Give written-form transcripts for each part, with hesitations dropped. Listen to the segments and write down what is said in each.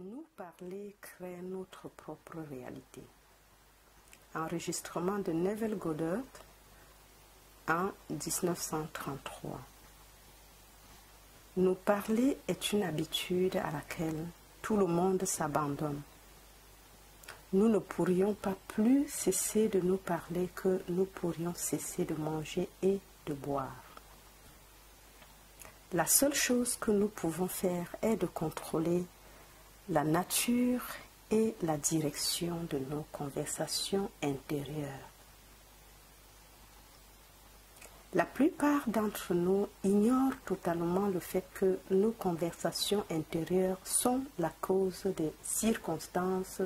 Nous parler crée notre propre réalité. Enregistrement de Neville Goddard en 1933. Nous parler est une habitude à laquelle tout le monde s'abandonne. Nous ne pourrions pas plus cesser de nous parler que nous pourrions cesser de manger et de boire. La seule chose que nous pouvons faire est de contrôler la nature et la direction de nos conversations intérieures. La plupart d'entre nous ignorent totalement le fait que nos conversations intérieures sont la cause des circonstances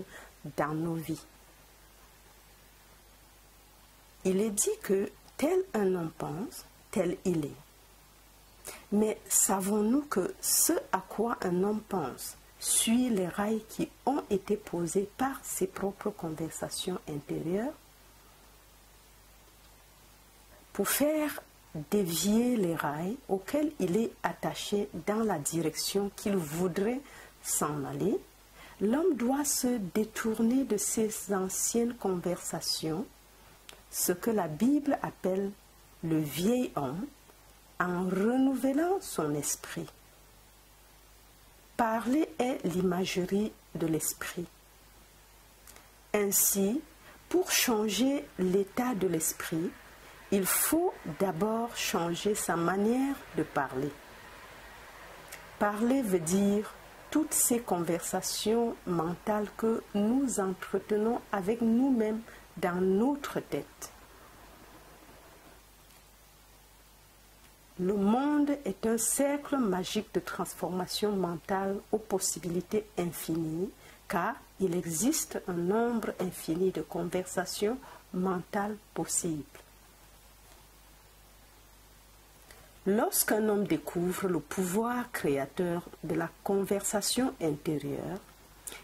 dans nos vies. Il est dit que tel un homme pense, tel il est. Mais savons-nous que ce à quoi un homme pense suit les rails qui ont été posés par ses propres conversations intérieures? Pour faire dévier les rails auxquels il est attaché dans la direction qu'il voudrait s'en aller, l'homme doit se détourner de ses anciennes conversations, ce que la Bible appelle le vieil homme, en renouvelant son esprit. Parler est l'imagerie de l'esprit. Ainsi, pour changer l'état de l'esprit, il faut d'abord changer sa manière de parler. Parler veut dire toutes ces conversations mentales que nous entretenons avec nous-mêmes dans notre tête. Le monde est un cercle magique de transformation mentale aux possibilités infinies, car il existe un nombre infini de conversations mentales possibles. Lorsqu'un homme découvre le pouvoir créateur de la conversation intérieure,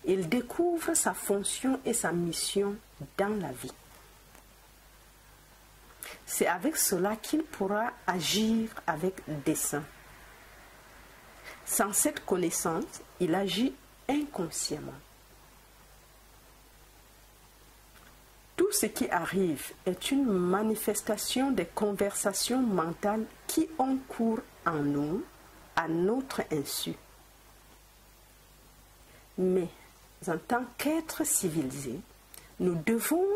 il découvre sa fonction et sa mission dans la vie. C'est avec cela qu'il pourra agir avec dessein. Sans cette connaissance, il agit inconsciemment. Tout ce qui arrive est une manifestation des conversations mentales qui ont cours en nous, à notre insu. Mais en tant qu'êtres civilisés, nous devons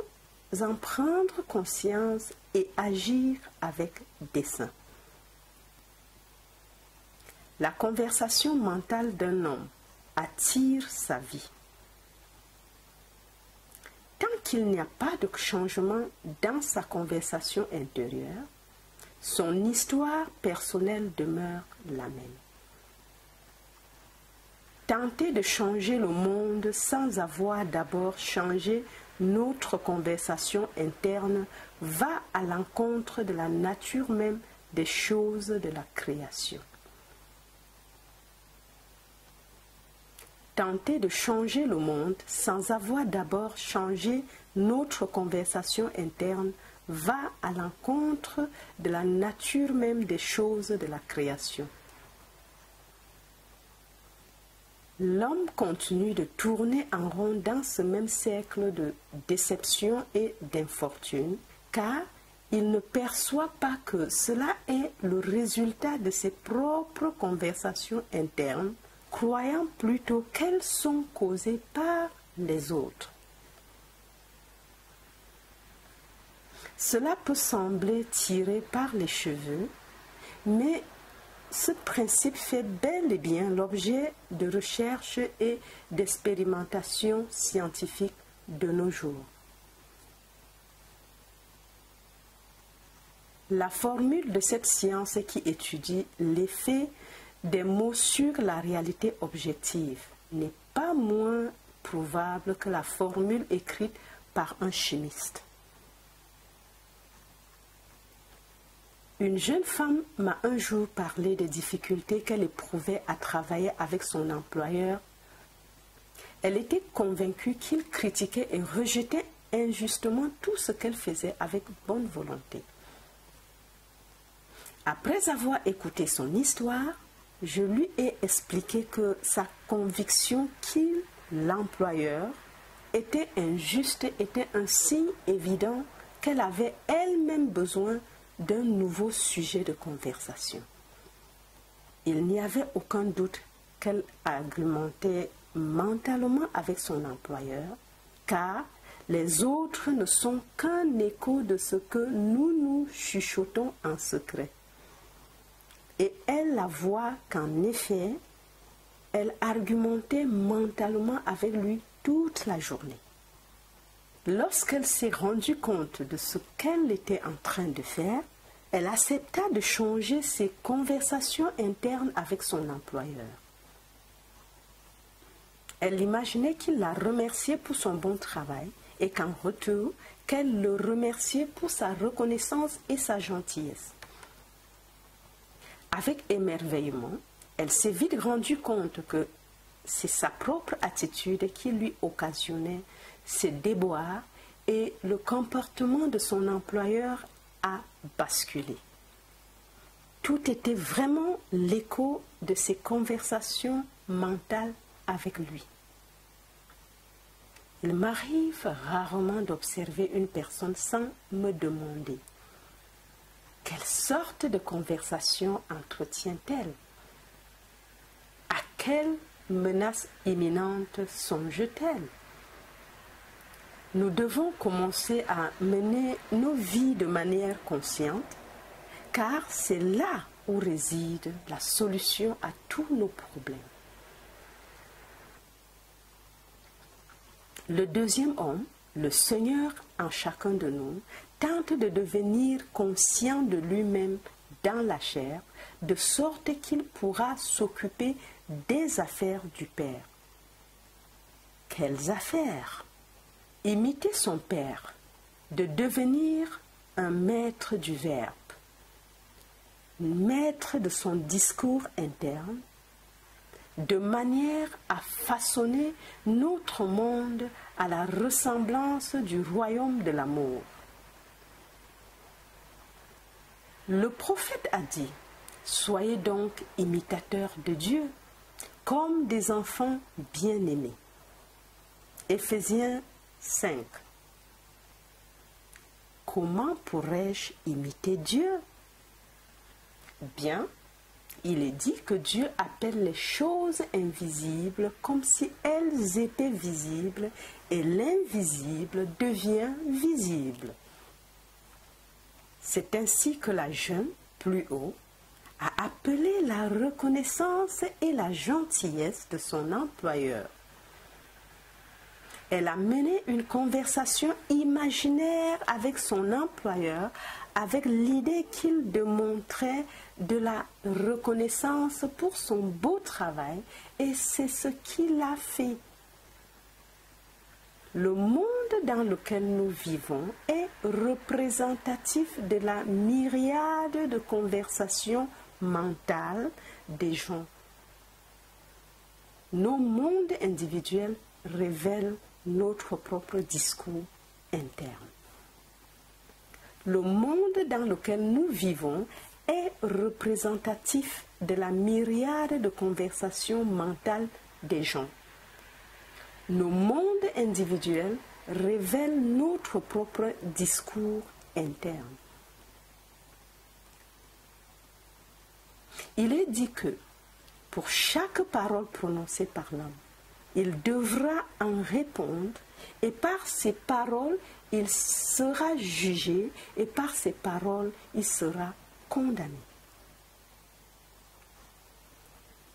en prendre conscience et agir avec dessein. La conversation mentale d'un homme attire sa vie. Tant qu'il n'y a pas de changement dans sa conversation intérieure, son histoire personnelle demeure la même. Tenter de changer le monde sans avoir d'abord changé notre conversation interne va à l'encontre de la nature même des choses de la création. Tenter de changer le monde sans avoir d'abord changé notre conversation interne va à l'encontre de la nature même des choses de la création. L'homme continue de tourner en rond dans ce même cercle de déception et d'infortune, car il ne perçoit pas que cela est le résultat de ses propres conversations internes, croyant plutôt qu'elles sont causées par les autres. Cela peut sembler tiré par les cheveux, mais ce principe fait bel et bien l'objet de recherches et d'expérimentations scientifiques de nos jours. La formule de cette science qui étudie l'effet des mots sur la réalité objective n'est pas moins prouvable que la formule écrite par un chimiste. Une jeune femme m'a un jour parlé des difficultés qu'elle éprouvait à travailler avec son employeur. Elle était convaincue qu'il critiquait et rejetait injustement tout ce qu'elle faisait avec bonne volonté. Après avoir écouté son histoire, je lui ai expliqué que sa conviction qu'il, l'employeur, était injuste était un signe évident qu'elle avait elle-même besoin d'un nouveau sujet de conversation. Il n'y avait aucun doute qu'elle argumentait mentalement avec son employeur, car les autres ne sont qu'un écho de ce que nous chuchotons en secret. Et elle avoua qu'en effet, elle argumentait mentalement avec lui toute la journée. Lorsqu'elle s'est rendue compte de ce qu'elle était en train de faire, elle accepta de changer ses conversations internes avec son employeur. Elle imaginait qu'il la remerciait pour son bon travail et qu'en retour, qu'elle le remerciait pour sa reconnaissance et sa gentillesse. Avec émerveillement, elle s'est vite rendue compte que c'est sa propre attitude qui lui occasionnait ces déboires et le comportement de son employeur a basculé. Tout était vraiment l'écho de ses conversations mentales avec lui. Il m'arrive rarement d'observer une personne sans me demander quelle sorte de conversation entretient-elle? À quelle menace imminente songe-t-elle? Nous devons commencer à mener nos vies de manière consciente, car c'est là où réside la solution à tous nos problèmes. Le deuxième homme, le Seigneur en chacun de nous, tente de devenir conscient de lui-même dans la chair, de sorte qu'il pourra s'occuper des affaires du Père. Quelles affaires? Imiter son Père, de devenir un maître du Verbe, maître de son discours interne, de manière à façonner notre monde à la ressemblance du royaume de l'amour. Le prophète a dit, « Soyez donc imitateurs de Dieu, comme des enfants bien-aimés. » Éphésiens 5. Comment pourrais-je imiter Dieu? Bien, il est dit que Dieu appelle les choses invisibles comme si elles étaient visibles et l'invisible devient visible. C'est ainsi que la jeune, plus haut, a appelé la reconnaissance et la gentillesse de son employeur. Elle a mené une conversation imaginaire avec son employeur avec l'idée qu'il démontrait de la reconnaissance pour son beau travail et c'est ce qu'il a fait. Le monde dans lequel nous vivons est représentatif de la myriade de conversations mentales des gens. Nos mondes individuels révèlent notre propre discours interne. Le monde dans lequel nous vivons est représentatif de la myriade de conversations mentales des gens. Nos mondes individuels révèlent notre propre discours interne. Il est dit que pour chaque parole prononcée par l'homme, il devra en répondre et par ses paroles, il sera jugé et par ses paroles, il sera condamné.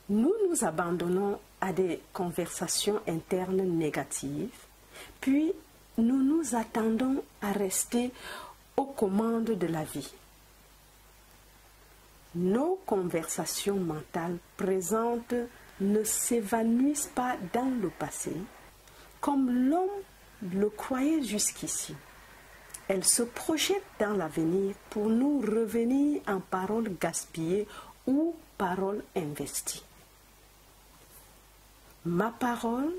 Nous nous abandonnons à des conversations internes négatives, puis nous nous attendons à rester aux commandes de la vie. Nos conversations mentales présentes ne s'évanouissent pas dans le passé, comme l'homme le croyait jusqu'ici. Elles se projettent dans l'avenir pour nous revenir en paroles gaspillées ou paroles investies. Ma parole,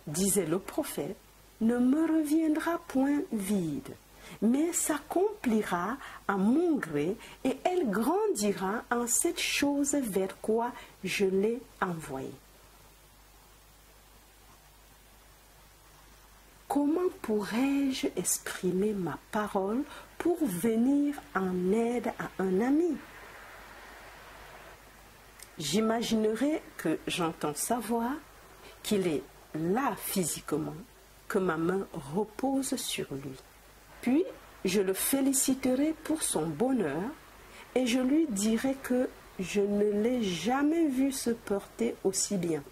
disait le prophète, ne me reviendra point vide, mais s'accomplira à mon gré et elle grandira en cette chose vers quoi je l'ai envoyée. comment pourrais-je exprimer ma parole pour venir en aide à un ami? J'imaginerai que j'entends sa voix, qu'il est là physiquement, que ma main repose sur lui. Puis, je le féliciterai pour son bonheur et je lui dirai que je ne l'ai jamais vu se porter aussi bien.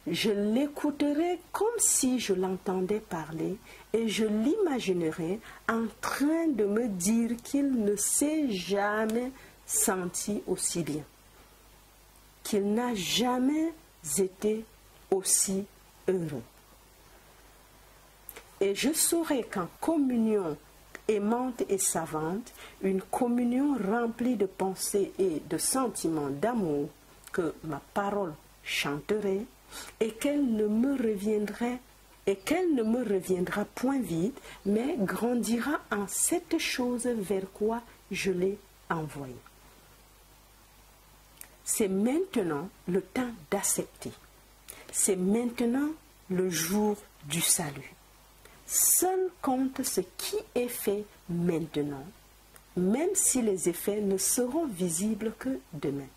Je l'écouterai comme si je l'entendais parler et je l'imaginerai en train de me dire qu'il ne s'est jamais senti aussi bien, qu'il n'a jamais été aussi heureux. Et je saurai qu'en communion aimante et savante, une communion remplie de pensées et de sentiments d'amour que ma parole chanterait, et qu'elle ne me reviendra point vide, mais grandira en cette chose vers quoi je l'ai envoyée. C'est maintenant le temps d'accepter. C'est maintenant le jour du salut. Seul compte ce qui est fait maintenant, même si les effets ne seront visibles que demain.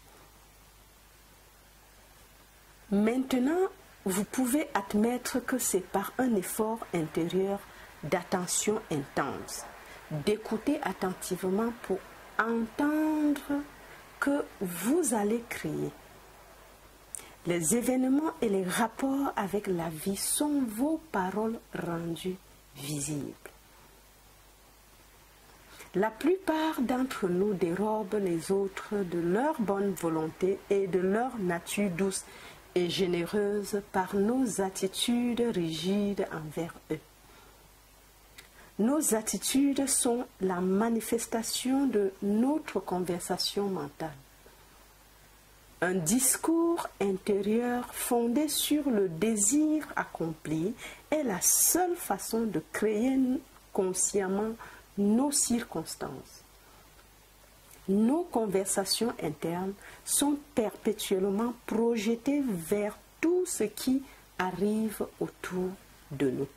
Maintenant, vous pouvez admettre que c'est par un effort intérieur d'attention intense, d'écouter attentivement pour entendre que vous allez crier. Les événements et les rapports avec la vie sont vos paroles rendues visibles. La plupart d'entre nous dérobent les autres de leur bonne volonté et de leur nature douce et généreuse par nos attitudes rigides envers eux. Nos attitudes sont la manifestation de notre conversation mentale. Un discours intérieur fondé sur le désir accompli est la seule façon de créer consciemment nos circonstances. Nos conversations internes sont perpétuellement projetées vers tout ce qui arrive autour de nous.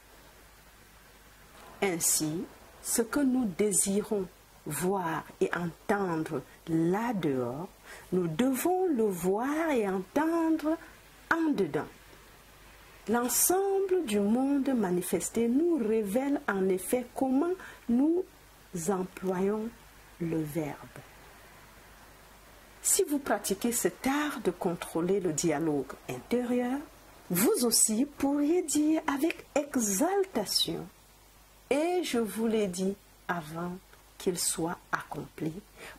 Ainsi, ce que nous désirons voir et entendre là dehors, nous devons le voir et entendre en dedans. L'ensemble du monde manifesté nous révèle en effet comment nous employons le verbe. Si vous pratiquez cet art de contrôler le dialogue intérieur, vous aussi pourriez dire avec exaltation, et je vous l'ai dit avant qu'il soit accompli,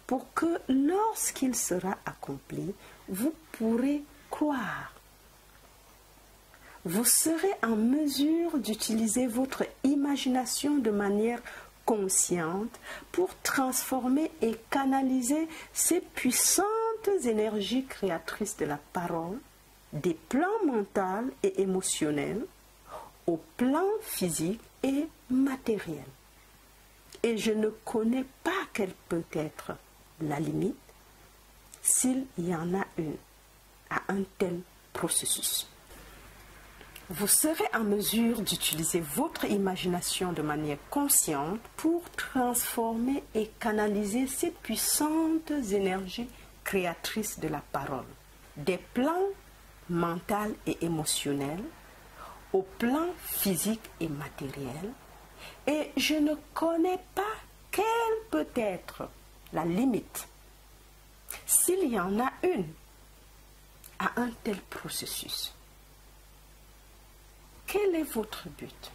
pour que lorsqu'il sera accompli, vous pourrez croire. Vous serez en mesure d'utiliser votre imagination de manière consciente pour transformer et canaliser ces puissantes énergies créatrices de la parole des plans mentaux et émotionnels au plan physique et matériel. Et je ne connais pas quelle peut être la limite, s'il y en a une, à un tel processus. Vous serez en mesure d'utiliser votre imagination de manière consciente pour transformer et canaliser ces puissantes énergies créatrices de la parole, des plans mentaux et émotionnels au plan physique et matériel, et je ne connais pas quelle peut être la limite, s'il y en a une, à un tel processus. Quel est votre but?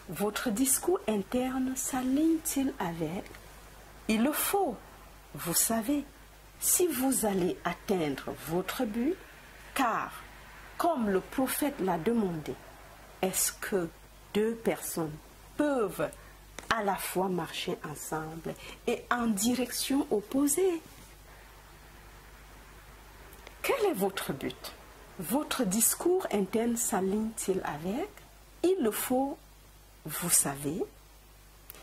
Votre discours interne s'aligne-t-il avec? Il le faut, vous savez, si vous allez atteindre votre but, car, comme le prophète l'a demandé, est-ce que deux personnes peuvent à la fois marcher ensemble et en direction opposée? Quel est votre but? Votre discours interne s'aligne-t-il avec? Il le faut, vous savez,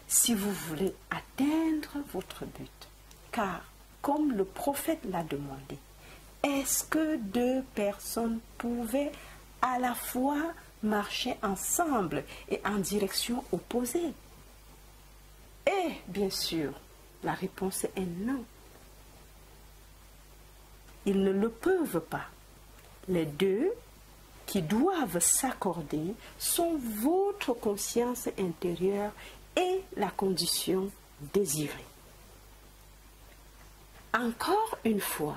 si vous voulez atteindre votre but. Car, comme le prophète l'a demandé, est-ce que deux personnes pouvaient à la fois marcher ensemble et en direction opposée? Et bien sûr, la réponse est non. Ils ne le peuvent pas. Les deux qui doivent s'accorder sont votre conscience intérieure et la condition désirée. Encore une fois,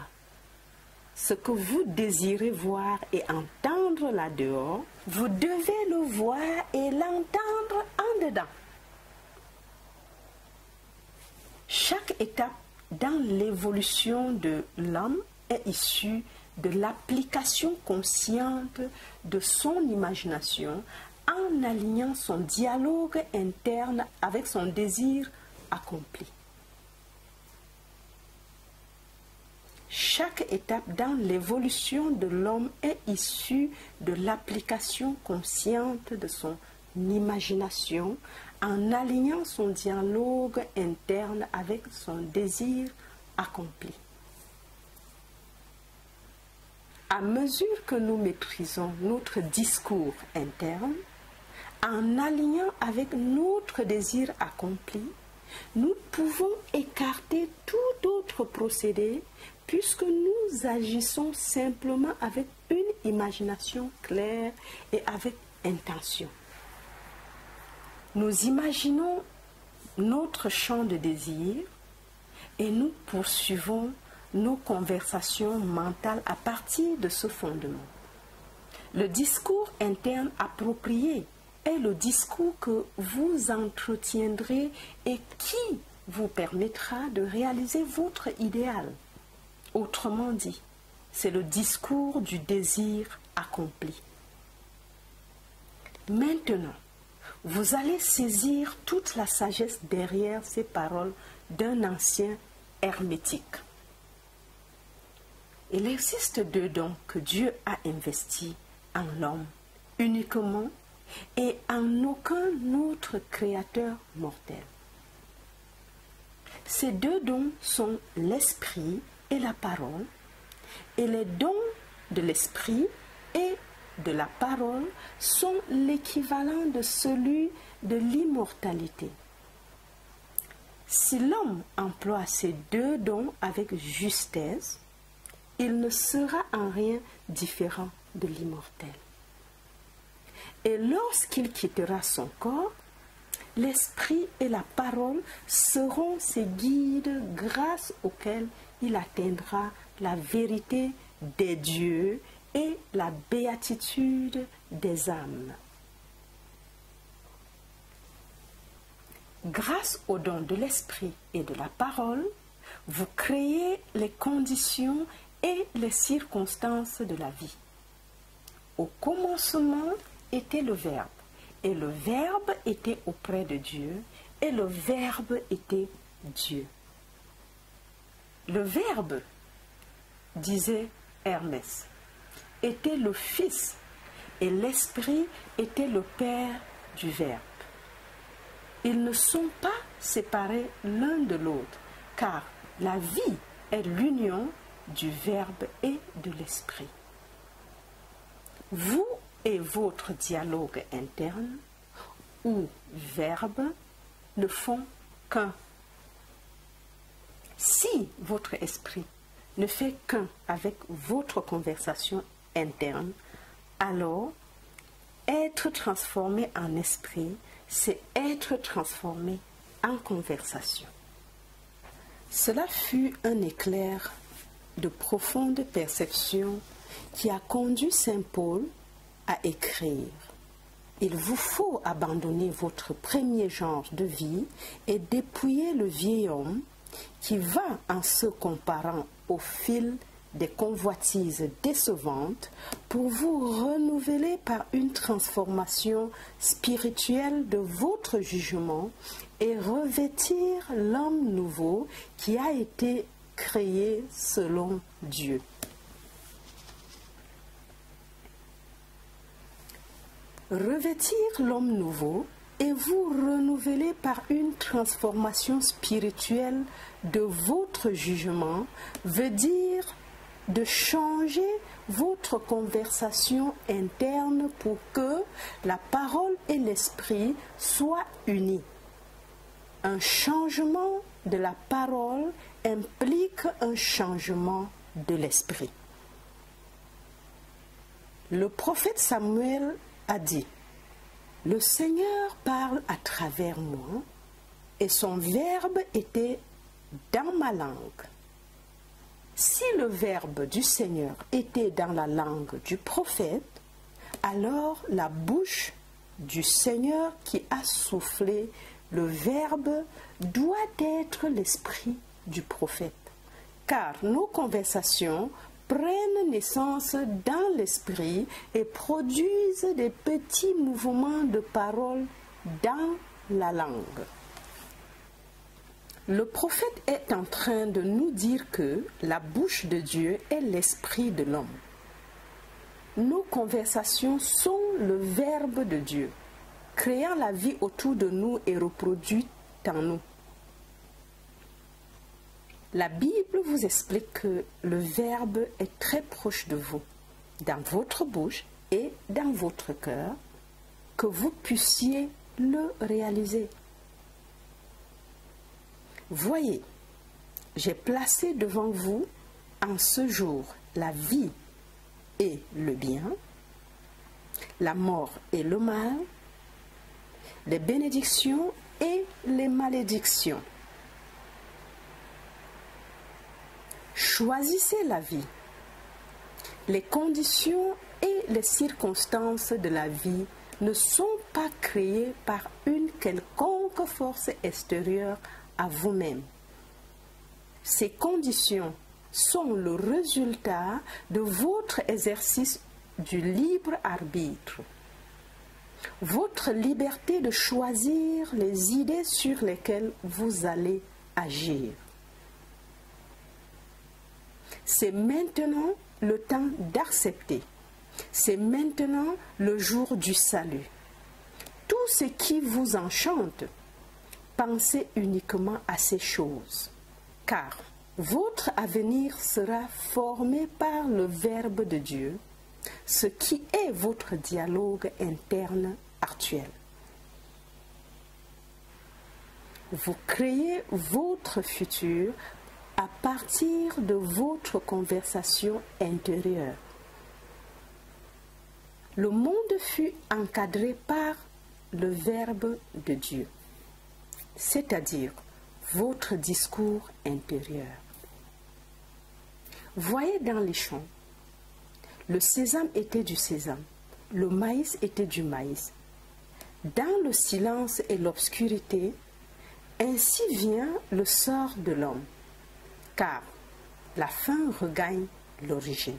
ce que vous désirez voir et entendre là-dehors, vous devez le voir et l'entendre en dedans. Chaque étape dans l'évolution de l'homme est issue de l'application consciente de son imagination en alignant son dialogue interne avec son désir accompli. Chaque étape dans l'évolution de l'homme est issue de l'application consciente de son imagination en alignant son dialogue interne avec son désir accompli. À mesure que nous maîtrisons notre discours interne, en alignant avec notre désir accompli, nous pouvons écarter tout autre procédé puisque nous agissons simplement avec une imagination claire et avec intention. Nous imaginons notre champ de désir et nous poursuivons nos conversations mentales à partir de ce fondement. Le discours interne approprié est le discours que vous entretiendrez et qui vous permettra de réaliser votre idéal. Autrement dit, c'est le discours du désir accompli. Maintenant, vous allez saisir toute la sagesse derrière ces paroles d'un ancien hermétique. Il existe deux dons que Dieu a investis en l'homme uniquement et en aucun autre créateur mortel. Ces deux dons sont l'esprit et la parole, et les dons de l'esprit et de la parole sont l'équivalent de celui de l'immortalité. Si l'homme emploie ces deux dons avec justesse, il ne sera en rien différent de l'immortel. Et lorsqu'il quittera son corps, l'esprit et la parole seront ses guides grâce auxquels il atteindra la vérité des dieux et la béatitude des âmes. Grâce aux dons de l'esprit et de la parole, vous créez les conditions et les circonstances de la vie. Au commencement était le Verbe, et le Verbe était auprès de Dieu, et le Verbe était Dieu. Le Verbe, disait Hermès, était le Fils, et l'Esprit était le Père du Verbe. Ils ne sont pas séparés l'un de l'autre, car la vie est l'union du Verbe et de l'Esprit. Vous et votre dialogue interne, ou Verbe, ne font qu'un. Si votre esprit ne fait qu'un avec votre conversation interne, alors être transformé en esprit, c'est être transformé en conversation. Cela fut un éclair de profonde perception qui a conduit saint Paul à écrire: il vous faut abandonner votre premier genre de vie et dépouiller le vieil homme qui va en se comparant au fil des convoitises décevantes pour vous renouveler par une transformation spirituelle de votre jugement et revêtir l'homme nouveau qui a été créé selon Dieu. Revêtir l'homme nouveau et vous renouveler par une transformation spirituelle de votre jugement veut dire de changer votre conversation interne pour que la parole et l'esprit soient unis. Un changement de la parole implique un changement de l'esprit. Le prophète Samuel a dit, « Le Seigneur parle à travers moi et son verbe était dans ma langue. » Si le verbe du Seigneur était dans la langue du prophète, alors la bouche du Seigneur qui a soufflé le verbe doit être l'esprit du prophète, car nos conversations prennent naissance dans l'esprit et produisent des petits mouvements de parole dans la langue. Le prophète est en train de nous dire que la bouche de Dieu est l'esprit de l'homme. Nos conversations sont le verbe de Dieu, créant la vie autour de nous et reproduite en nous. La Bible vous explique que le verbe est très proche de vous, dans votre bouche et dans votre cœur, que vous puissiez le réaliser. Voyez, j'ai placé devant vous en ce jour la vie et le bien, la mort et le mal, les bénédictions et les malédictions. Choisissez la vie. Les conditions et les circonstances de la vie ne sont pas créées par une quelconque force extérieure à vous-même. Ces conditions sont le résultat de votre exercice du libre arbitre. Votre liberté de choisir les idées sur lesquelles vous allez agir. C'est maintenant le temps d'accepter. C'est maintenant le jour du salut. Tout ce qui vous enchante, pensez uniquement à ces choses, car votre avenir sera formé par le Verbe de Dieu, ce qui est votre dialogue interne actuel. Vous créez votre futur à partir de votre conversation intérieure. Le monde fut encadré par le Verbe de Dieu, c'est-à-dire votre discours intérieur. Voyez dans les champs, le sésame était du sésame, le maïs était du maïs. Dans le silence et l'obscurité, ainsi vient le sort de l'homme, car la fin regagne l'origine.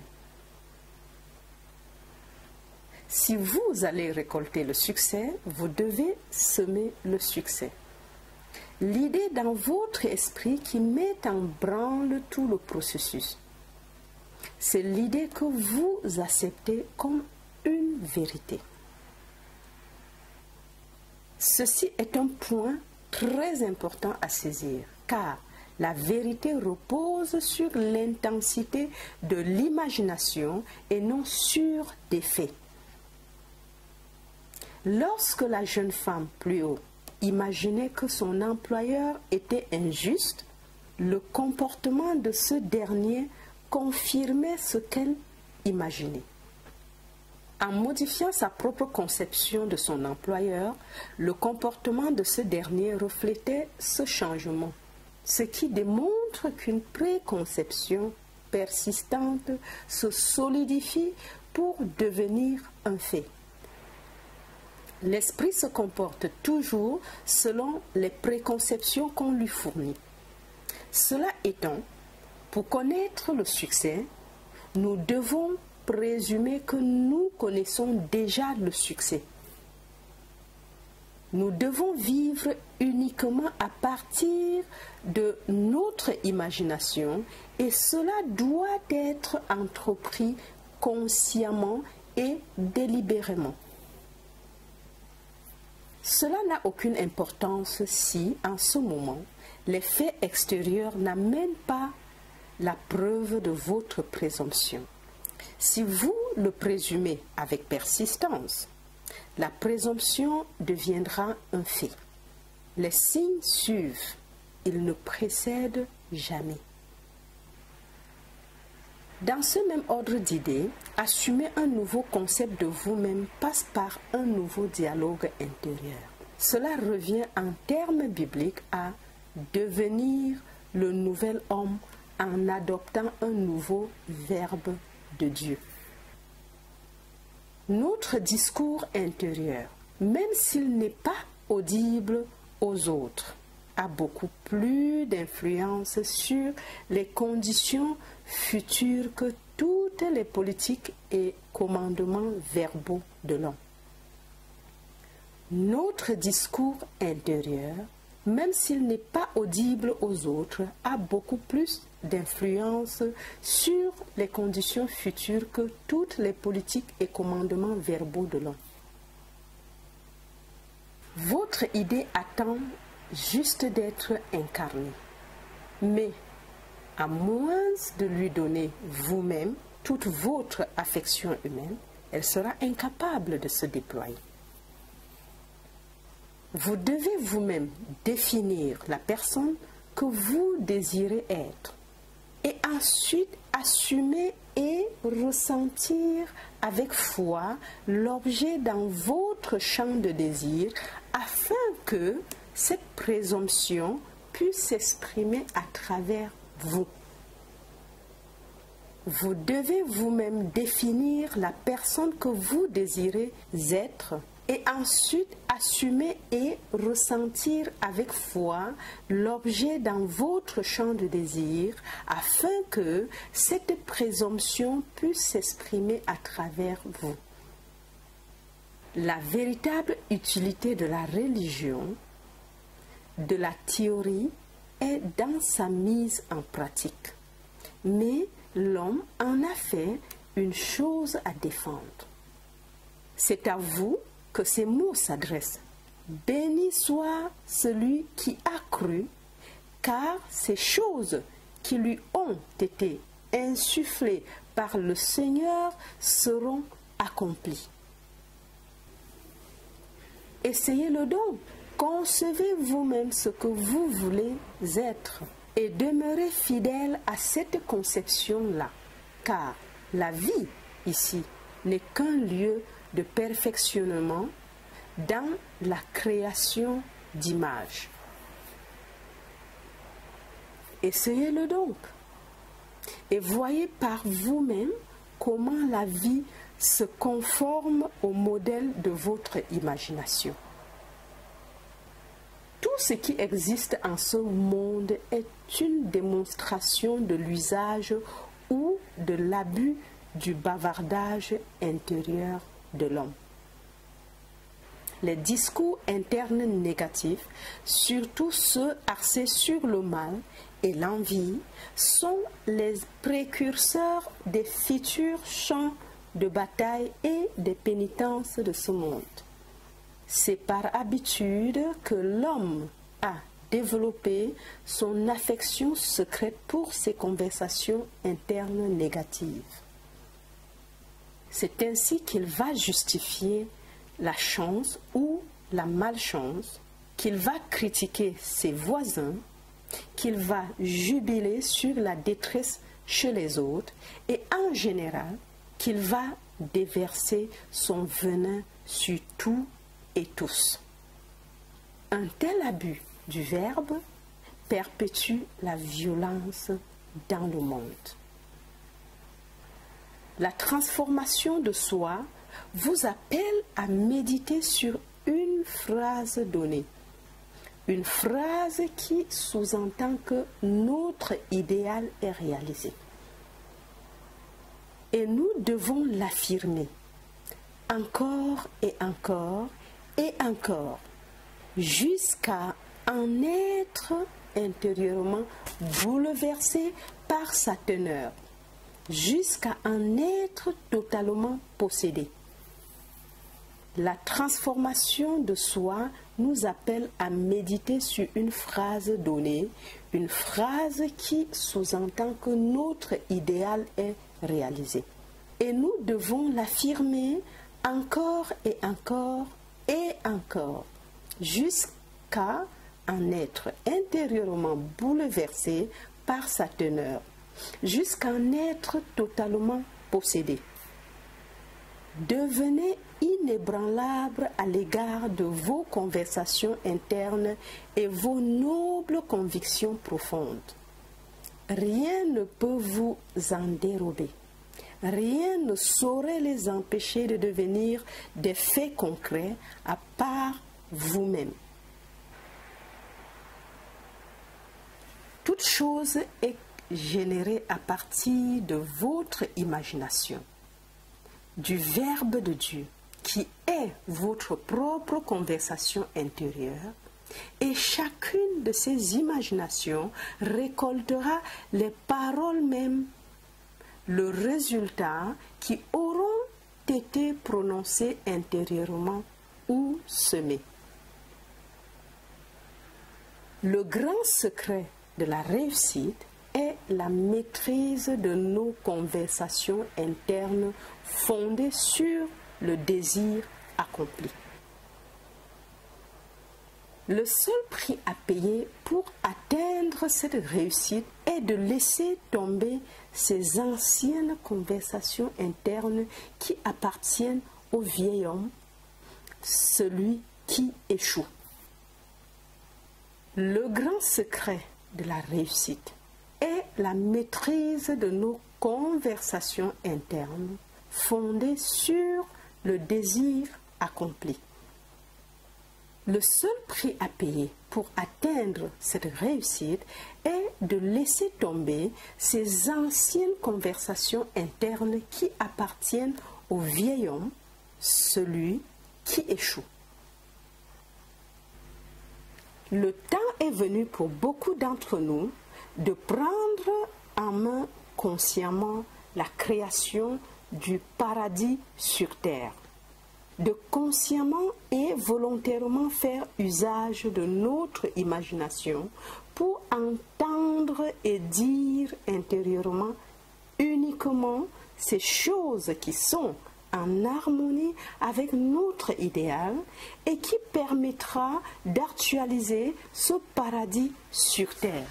Si vous allez récolter le succès, vous devez semer le succès. L'idée dans votre esprit qui met en branle tout le processus, c'est l'idée que vous acceptez comme une vérité. Ceci est un point très important à saisir, car la vérité repose sur l'intensité de l'imagination et non sur des faits. Lorsque la jeune femme plus haut imaginait que son employeur était injuste, le comportement de ce dernier confirmait ce qu'elle imaginait. En modifiant sa propre conception de son employeur, le comportement de ce dernier reflétait ce changement, ce qui démontre qu'une préconception persistante se solidifie pour devenir un fait. L'esprit se comporte toujours selon les préconceptions qu'on lui fournit. Cela étant, pour connaître le succès, nous devons présumer que nous connaissons déjà le succès. Nous devons vivre uniquement à partir de notre imagination et cela doit être entrepris consciemment et délibérément. Cela n'a aucune importance si, en ce moment, les faits extérieurs n'amènent pas la preuve de votre présomption. Si vous le présumez avec persistance, la présomption deviendra un fait. Les signes suivent, ils ne précèdent jamais. Dans ce même ordre d'idées, assumer un nouveau concept de vous-même passe par un nouveau dialogue intérieur. Cela revient en termes bibliques à devenir le nouvel homme en adoptant un nouveau verbe de Dieu. Notre discours intérieur, même s'il n'est pas audible aux autres, a beaucoup plus d'influence sur les conditions futures que toutes les politiques et commandements verbaux de l'homme. Notre discours intérieur, même s'il n'est pas audible aux autres, a beaucoup plus d'influence sur les conditions futures que toutes les politiques et commandements verbaux de l'homme. Votre idée attend juste d'être incarnée, mais à moins de lui donner vous-même toute votre affection humaine, elle sera incapable de se déployer. Vous devez vous-même définir la personne que vous désirez être et ensuite assumer et ressentir avec foi l'objet dans votre champ de désir afin que cette présomption puisse s'exprimer à travers vous. Vous devez vous-même définir la personne que vous désirez être et ensuite assumer et ressentir avec foi l'objet dans votre champ de désir afin que cette présomption puisse s'exprimer à travers vous. La véritable utilité de la religion, de la théorie, est dans sa mise en pratique. Mais l'homme en a fait une chose à défendre. C'est à vous que ces mots s'adressent. Béni soit celui qui a cru, car ces choses qui lui ont été insufflées par le Seigneur seront accomplies. Essayez-le donc. Concevez vous-même ce que vous voulez être et demeurez fidèle à cette conception-là, car la vie ici n'est qu'un lieu de perfectionnement dans la création d'images. Essayez-le donc et voyez par vous-même comment la vie se conforme au modèle de votre imagination. Tout ce qui existe en ce monde est une démonstration de l'usage ou de l'abus du bavardage intérieur de l'homme. Les discours internes négatifs, surtout ceux axés sur le mal et l'envie, sont les précurseurs des futurs champs de bataille et des pénitences de ce monde. C'est par habitude que l'homme a développé son affection secrète pour ces conversations internes négatives. C'est ainsi qu'il va justifier la chance ou la malchance, qu'il va critiquer ses voisins, qu'il va jubiler sur la détresse chez les autres et en général qu'il va déverser son venin sur tout et tous. Un tel abus du verbe perpétue la violence dans le monde. La transformation de soi vous appelle à méditer sur une phrase donnée. Une phrase qui sous-entend que notre idéal est réalisé. Et nous devons l'affirmer encore et encore et encore, jusqu'à en être intérieurement bouleversé par sa teneur, jusqu'à en être totalement possédé. La transformation de soi nous appelle à méditer sur une phrase donnée, une phrase qui sous-entend que notre idéal est réalisé. Et nous devons l'affirmer encore et encore et encore, jusqu'à en être intérieurement bouleversé par sa teneur, jusqu'à en être totalement possédé. Devenez inébranlable à l'égard de vos conversations internes et vos nobles convictions profondes. Rien ne peut vous en dérober. Rien ne saurait les empêcher de devenir des faits concrets à part vous-même. Toute chose est générée à partir de votre imagination, du Verbe de Dieu, qui est votre propre conversation intérieure, et chacune de ces imaginations récoltera les paroles mêmes, le résultat qui auront été prononcées intérieurement ou semées. Le grand secret de la réussite est la maîtrise de nos conversations internes fondées sur le désir accompli. Le seul prix à payer pour atteindre cette réussite est de laisser tomber ces anciennes conversations internes qui appartiennent au vieil homme, celui qui échoue. Le grand secret de la réussite est la maîtrise de nos conversations internes fondées sur le désir accompli. Le seul prix à payer pour atteindre cette réussite est de laisser tomber ces anciennes conversations internes qui appartiennent au vieil homme, celui qui échoue. Le temps est venu pour beaucoup d'entre nous de prendre en main consciemment la création du paradis sur terre, de consciemment et volontairement faire usage de notre imagination pour entendre et dire intérieurement uniquement ces choses qui sont en harmonie avec notre idéal et qui permettra d'actualiser ce paradis sur terre.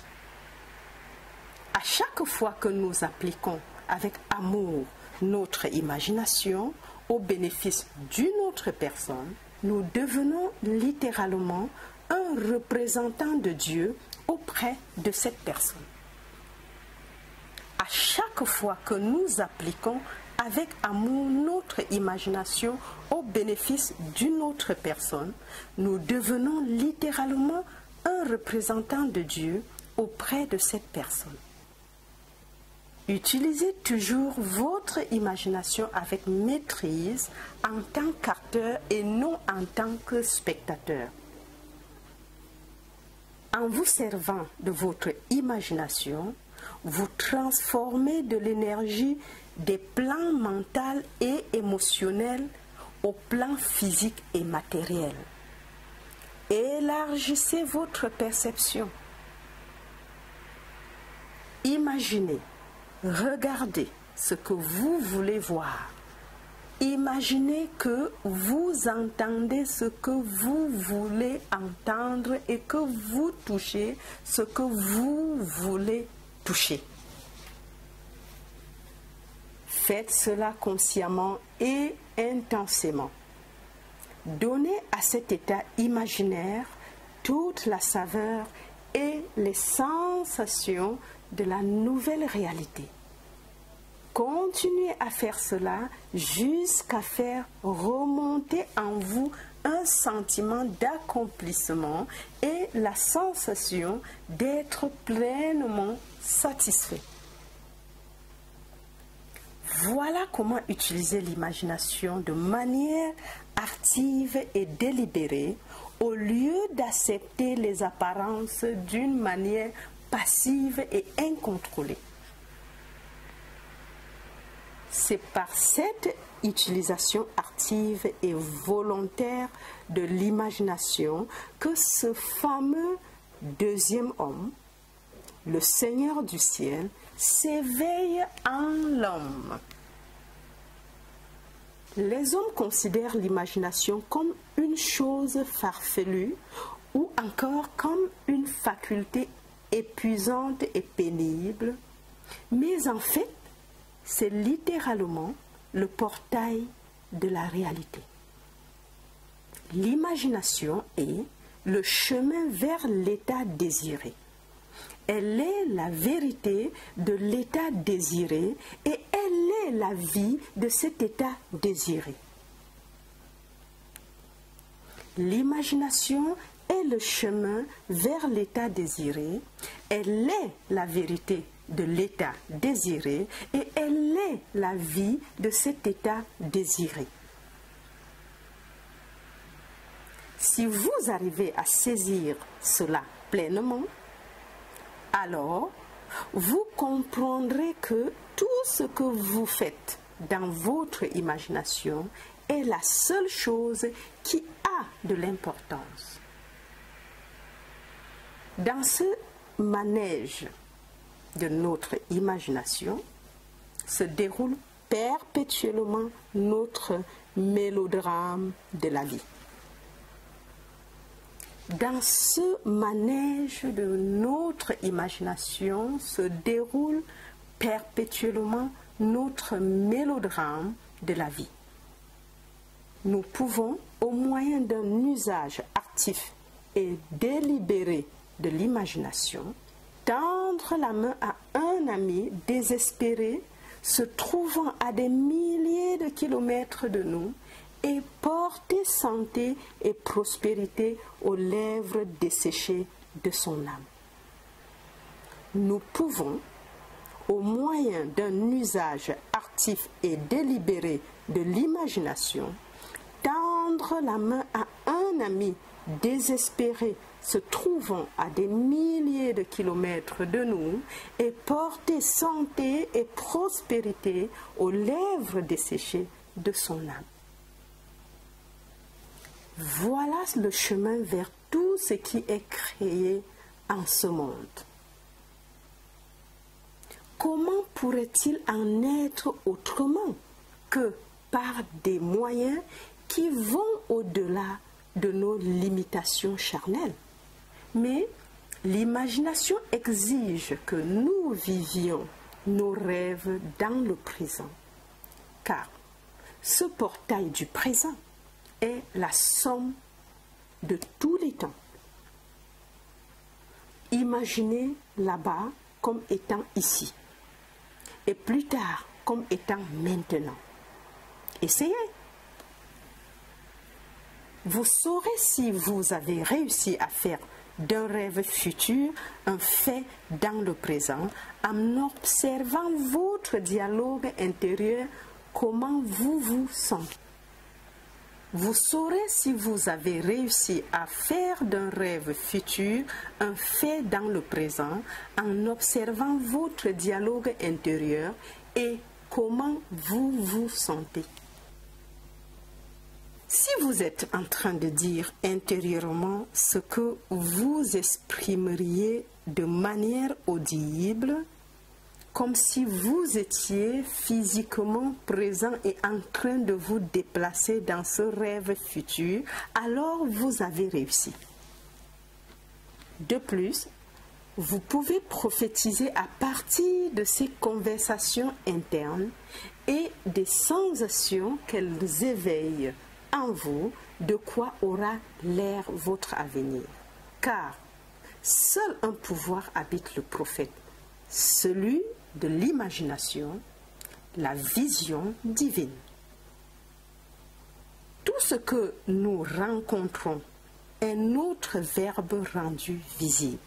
À chaque fois que nous appliquons avec amour notre imagination au bénéfice d'une autre personne, nous devenons littéralement un représentant de Dieu auprès de cette personne. À chaque fois que nous appliquons avec amour notre imagination au bénéfice d'une autre personne, nous devenons littéralement un représentant de Dieu auprès de cette personne. Utilisez toujours votre imagination avec maîtrise en tant qu'acteur et non en tant que spectateur. En vous servant de votre imagination, vous transformez de l'énergie des plans mental et émotionnel au plan physique et matériel. Élargissez votre perception. Imaginez, regardez ce que vous voulez voir. Imaginez que vous entendez ce que vous voulez entendre et que vous touchez ce que vous voulez toucher. Faites cela consciemment et intensément. Donnez à cet état imaginaire toute la saveur et les sensations de la nouvelle réalité. Continuez à faire cela jusqu'à faire remonter en vous un sentiment d'accomplissement et la sensation d'être pleinement satisfait. Voilà comment utiliser l'imagination de manière active et délibérée au lieu d'accepter les apparences d'une manière passive et incontrôlée. C'est par cette utilisation active et volontaire de l'imagination que ce fameux deuxième homme, le Seigneur du ciel, s'éveille en l'homme. Les hommes considèrent l'imagination comme une chose farfelue ou encore comme une faculté épuisante et pénible, mais en fait, c'est littéralement le portail de la réalité. L'imagination est le chemin vers l'état désiré. Elle est la vérité de l'état désiré et elle est la vie de cet état désiré. L'imagination est le chemin vers l'état désiré, elle est la vérité de l'état désiré et elle est la vie de cet état désiré. Si vous arrivez à saisir cela pleinement, alors vous comprendrez que tout ce que vous faites dans votre imagination est la seule chose qui a de l'importance. Dans ce manège de notre imagination se déroule perpétuellement notre mélodrame de la vie. Dans ce manège de notre imagination se déroule perpétuellement notre mélodrame de la vie. Nous pouvons, au moyen d'un usage actif et délibéré de l'imagination, tendre la main à un ami désespéré se trouvant à des milliers de kilomètres de nous et porter santé et prospérité aux lèvres desséchées de son âme. Nous pouvons, au moyen d'un usage actif et délibéré de l'imagination, tendre la main à un ami désespéré se trouvant à des milliers de kilomètres de nous et porter santé et prospérité aux lèvres desséchées de son âme. Voilà le chemin vers tout ce qui est créé en ce monde. Comment pourrait-il en être autrement que par des moyens qui vont au-delà de nos limitations charnelles? Mais l'imagination exige que nous vivions nos rêves dans le présent, car ce portail du présent est la somme de tous les temps. Imaginez là-bas comme étant ici, et plus tard comme étant maintenant. Essayez. Vous saurez si vous avez réussi à faire d'un rêve futur un fait dans le présent en observant votre dialogue intérieur, comment vous vous sentez. Vous saurez si vous avez réussi à faire d'un rêve futur un fait dans le présent en observant votre dialogue intérieur et comment vous vous sentez. Si vous êtes en train de dire intérieurement ce que vous exprimeriez de manière audible, comme si vous étiez physiquement présent et en train de vous déplacer dans ce rêve futur, alors vous avez réussi. De plus, vous pouvez prophétiser à partir de ces conversations internes et des sensations qu'elles éveillent en vous de quoi aura l'air votre avenir. Car seul un pouvoir habite le prophète, celui de l'imagination, la vision divine. Tout ce que nous rencontrons est notre verbe rendu visible.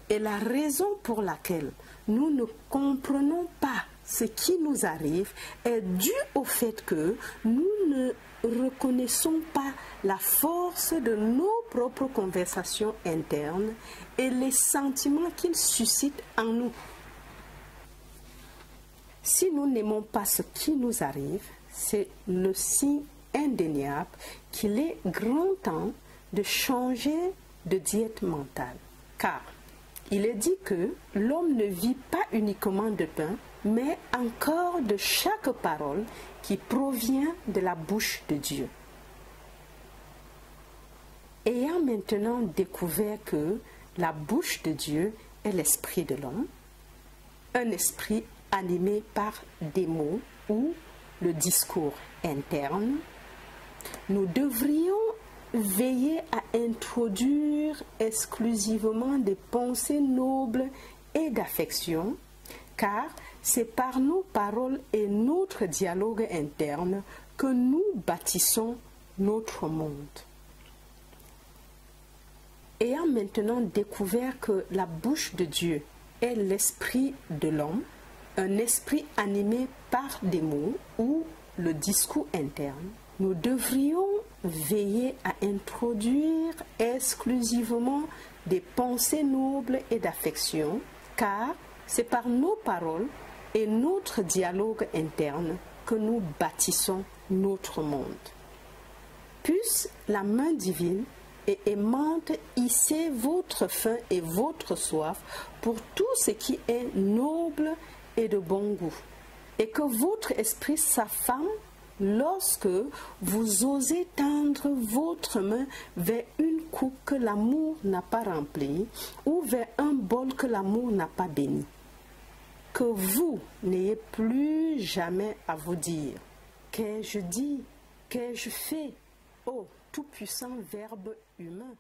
Et la raison pour laquelle nous ne comprenons pas ce qui nous arrive est due au fait que nous ne reconnaissons pas la force de nos propres conversations internes et les sentiments qu'ils suscitent en nous. Si nous n'aimons pas ce qui nous arrive, c'est le signe indéniable qu'il est grand temps de changer de diète mentale. Car il est dit que l'homme ne vit pas uniquement de pain, mais encore de chaque parole qui provient de la bouche de Dieu. Ayant maintenant découvert que la bouche de Dieu est l'esprit de l'homme, un esprit animé par des mots ou le discours interne, nous devrions veiller à introduire exclusivement des pensées nobles et d'affection, car c'est par nos paroles et notre dialogue interne que nous bâtissons notre monde. Ayant maintenant découvert que la bouche de Dieu est l'esprit de l'homme, un esprit animé par des mots ou le discours interne, nous devrions veiller à introduire exclusivement des pensées nobles et d'affection, car c'est par nos paroles et notre dialogue interne que nous bâtissons notre monde. Puisse la main divine et aimante hisser votre faim et votre soif pour tout ce qui est noble et de bon goût, et que votre esprit s'affame lorsque vous osez tendre votre main vers une coupe que l'amour n'a pas remplie ou vers un bol que l'amour n'a pas béni. Que vous n'ayez plus jamais à vous dire « Qu'ai-je dit? Qu'ai-je fait? » Ô tout-puissant Verbe humain.